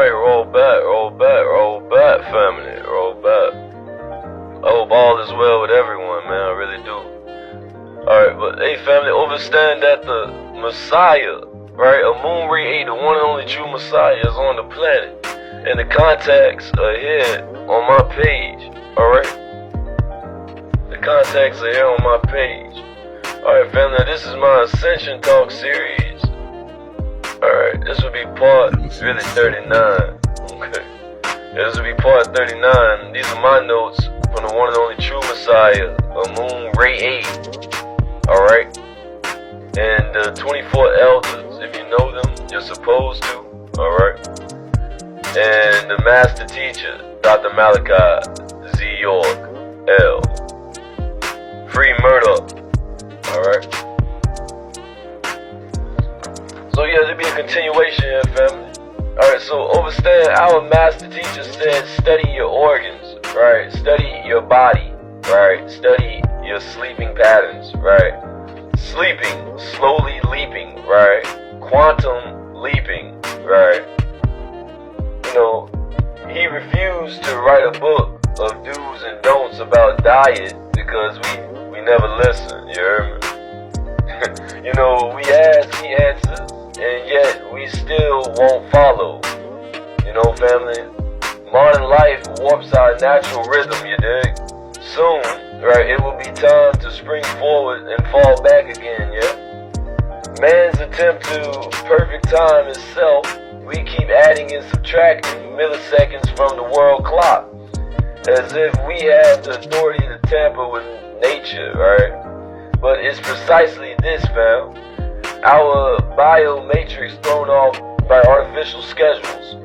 Alright, roll back, family, roll back. I hope all is well with everyone, man, I really do. Alright, but hey family, understand that the Messiah, right, Amun-Re 8, the one and only true Messiah, is on the planet. And the contacts are here on my page, alright? The contacts are here on my page. Alright family, now this is my Ascension Talk series. Alright, this will be part, really 39. Okay. Yeah, this will be part 39. These are my notes from the one and only true Messiah, Amun-Re 8. Alright? And the 24 elders, if you know them, you're supposed to. Alright? And the master teacher, Dr. Malachi Z. York L. Free Murdoch. Alright? So yeah, there'll be a continuation here, family. Alright, so understand, our master teacher said study your organs, right? Study your body, right? Study your sleeping patterns, right? Sleeping, slowly leaping, right? Quantum leaping, right? You know, he refused to write a book of do's and don'ts about diet because we never listen, you hear me? You know, we ask, he answers, and yet we still won't follow. You know, family, modern life warps our natural rhythm, you dig? Soon, right, it will be time to spring forward and fall back again, yeah? Man's attempt to perfect time itself, we keep adding and subtracting milliseconds from the world clock, as if we have the authority to tamper with nature, right? But it's precisely this, fam. Our bio matrix thrown off by artificial schedules.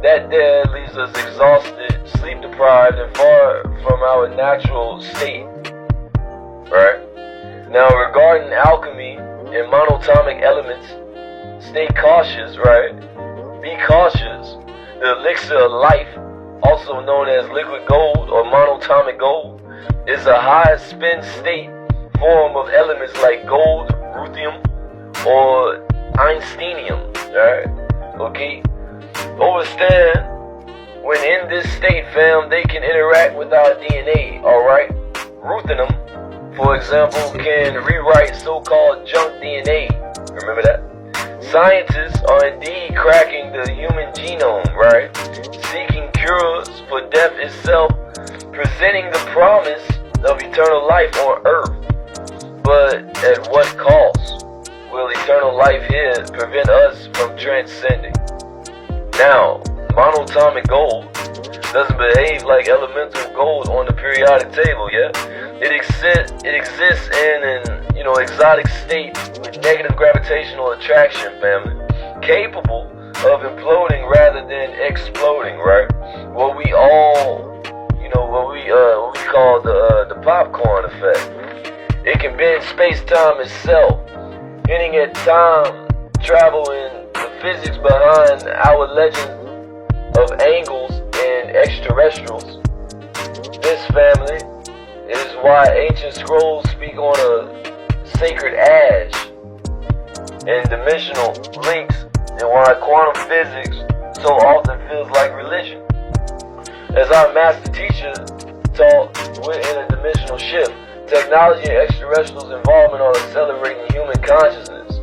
That there leaves us exhausted, sleep deprived, and far from our natural state. Right? Now, regarding alchemy and monatomic elements, stay cautious, right? Be cautious. The elixir of life, also known as liquid gold or monatomic gold, is a high spin state form of elements like gold, ruthenium, or Einsteinium, right? Okay? Understand, when in this state, fam, they can interact with our DNA, alright? Ruthenium, for example, can rewrite so-called junk DNA. Remember that? Scientists are indeed cracking the human genome, right? Seeking cures for death itself, presenting the promise of eternal life on Earth. But at what cost will eternal life here prevent us from transcending? Now, monatomic gold doesn't behave like elemental gold on the periodic table, yeah? It exists in an, exotic state with negative gravitational attraction, family, capable of imploding rather than exploding, right? What we call the popcorn effect. It can bend space-time itself, hinting at time travel and the physics behind our legend of angles and extraterrestrials. This, family, is why ancient scrolls speak on a sacred ash and dimensional links, and why quantum physics so often feels like religion. As our master teacher taught, we're in a dimensional shift. Technology and extraterrestrials' involvement are accelerating human consciousness,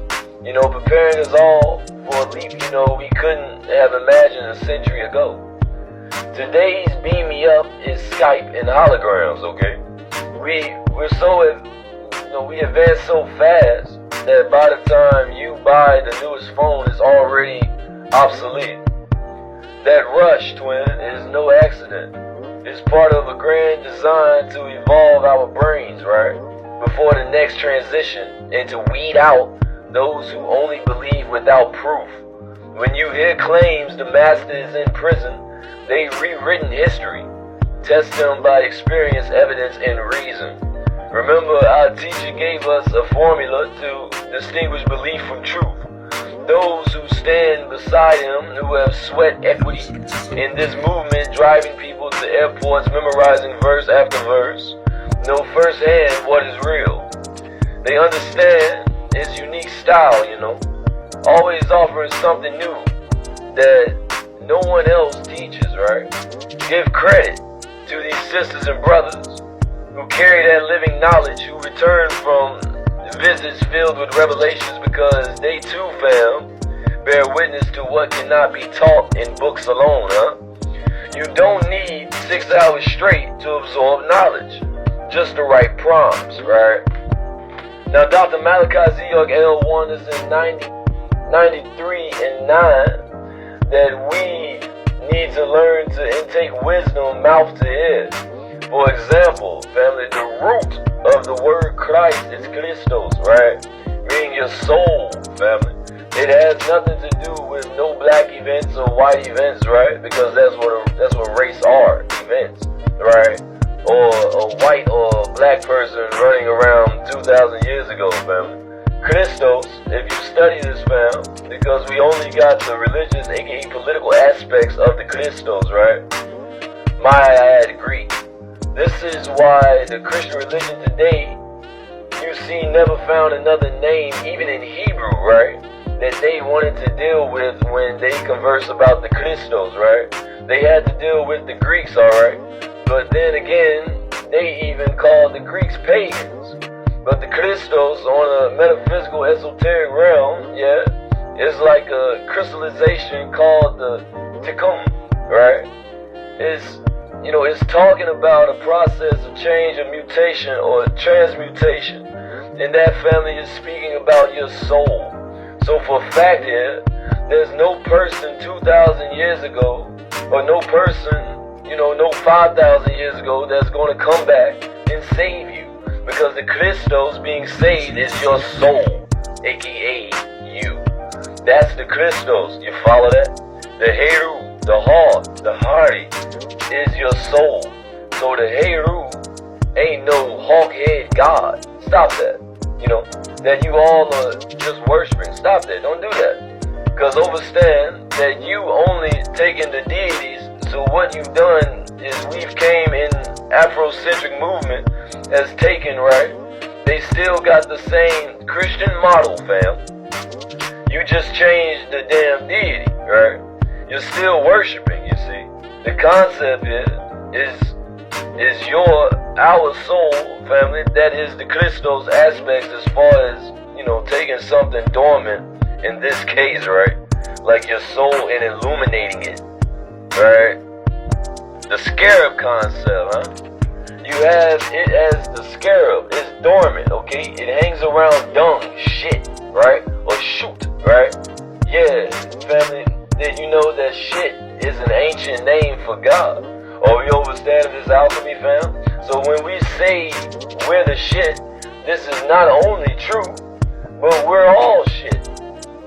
preparing us all for a leap, we couldn't have imagined a century ago. Today's beam me up is Skype and holograms, okay? We advance so fast that by the time you buy the newest phone, it's already obsolete. That rush, twin, is no accident. It's part of a grand design to evolve our brains, right? Before the next transition, and to weed out those who only believe without proof. When you hear claims the master is in prison, they've rewritten history. Test them by experience, evidence, and reason. Remember, our teacher gave us a formula to distinguish belief from truth. Those who stand beside him, who have sweat equity in this movement, driving people to airports, memorizing verse after verse, know firsthand what is real. They understand his unique style, always offering something new that no one else teaches, right? Give credit to these sisters and brothers who carry that living knowledge, who return from visits filled with revelations, because they too, fam, bear witness to what cannot be taught in books alone, huh? You don't need 6 hours straight to absorb knowledge. Just the right prompts, right? Now, Dr. Malachi Z. L. warned us in 93 and 9 that we need to learn to intake wisdom mouth to ear. For example, family, the root of the word Christ is Christos, right? Meaning your soul, family. It has nothing to do with no black events or white events, right? Because that's what race are, events, right? Or a white or a black person running around 2,000 years ago, family. Christos, if you study this, fam, because we only got the religious, aka political aspects of the Christos, right? Maya Greek. This is why the Christian religion today, you see, never found another name, even in Hebrew, right, that they wanted to deal with when they converse about the Christos, right? They had to deal with the Greeks, alright? But then again, they even called the Greeks pagans. But the Christos, on a metaphysical, esoteric realm, yeah, it's like a crystallization called the Tikkun, right? It's talking about a process of change, a mutation, or a transmutation. And that family is speaking about your soul. So for a fact here, there's no person 2,000 years ago, or no person, no 5,000 years ago that's going to come back and save you. Because the Christos being saved is your soul, aka you. That's the Christos, you follow that? The Heru, the heart, the Hari, is your soul. So the Heru ain't no hawk-head God. Stop that. That you all are just worshiping. Stop that. Don't do that. Because understand that you only taking the deities. So what you've done is we've came in Afrocentric movement has taken, right? They still got the same Christian model, fam. You just changed the damn deity, right? You're still worshiping, you see. The concept is our soul, family, that is the Christos aspects as far as, taking something dormant, in this case, right? Like your soul and illuminating it, right? The scarab concept, huh? You have it as the scarab. It's dormant, okay? It hangs around dung, shit, right? Or shoot, right? Yeah, family, did you know that shit is an ancient name for God? Or we understand this alchemy, fam? So when we say we're the shit, this is not only true, but we're all shit,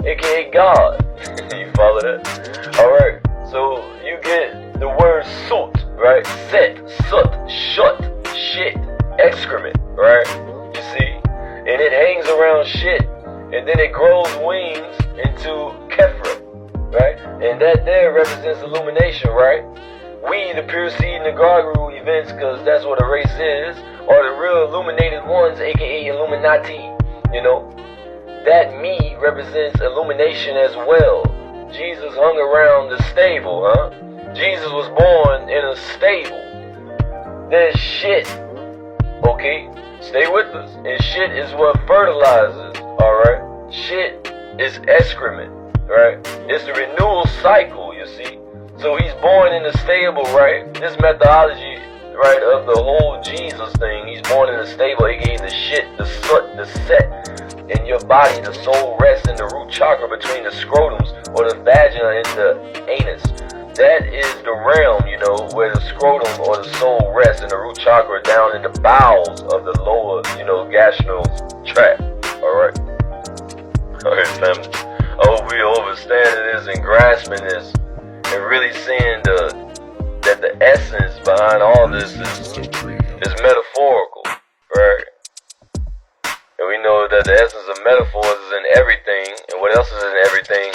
aka God. You follow that? Alright, so you get the word soot, right? Set, soot, shut, shit, excrement, right? You see? And it hangs around shit, and then it grows wings into Kefra, right? And that there represents illumination, right? We, the pure seed and the Garguru events, because that's what a race is, are the real illuminated ones, aka Illuminati, That me represents illumination as well. Jesus hung around the stable, huh? Jesus was born in a stable. There's shit, okay? Stay with us. And shit is what fertilizes, alright? Shit is excrement, right? It's the renewal cycle, you see? So he's born in a stable, right? This methodology, right, of the whole Jesus thing, he's born in a stable, aka the shit, the soot, the set. In your body, the soul rests in the root chakra between the scrotums, or the vagina and the anus. That is the realm, where the scrotum or the soul rests in the root chakra down in the bowels of the lower, gastral tract. Alright? Alright, family. I hope we understanding this and grasping this and really seeing that the essence behind all this is metaphorical, right? And we know that the essence of metaphors is in everything, and what else is in everything?